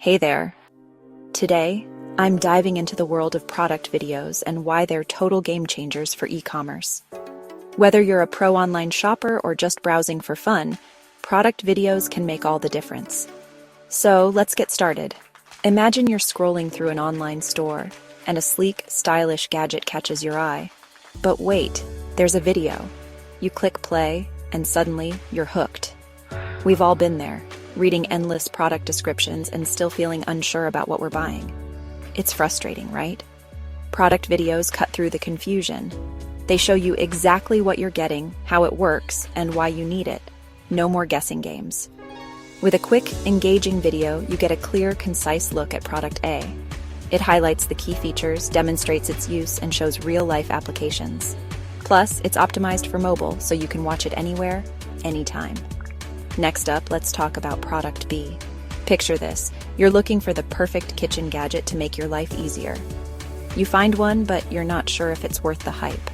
Hey there. Today, I'm diving into the world of product videos and why they're total game changers for e-commerce. Whether you're a pro online shopper or just browsing for fun, product videos can make all the difference. So let's get started. Imagine you're scrolling through an online store and a sleek, stylish gadget catches your eye. But wait, there's a video. You click play and suddenly you're hooked. We've all been there, reading endless product descriptions and still feeling unsure about what we're buying. It's frustrating, right? Product videos cut through the confusion. They show you exactly what you're getting, how it works, and why you need it. No more guessing games. With a quick, engaging video, you get a clear, concise look at product A. It highlights the key features, demonstrates its use, and shows real-life applications. Plus, it's optimized for mobile, so you can watch it anywhere, anytime. Next up, let's talk about product B. Picture this. You're looking for the perfect kitchen gadget to make your life easier. You find one, but you're not sure if it's worth the hype.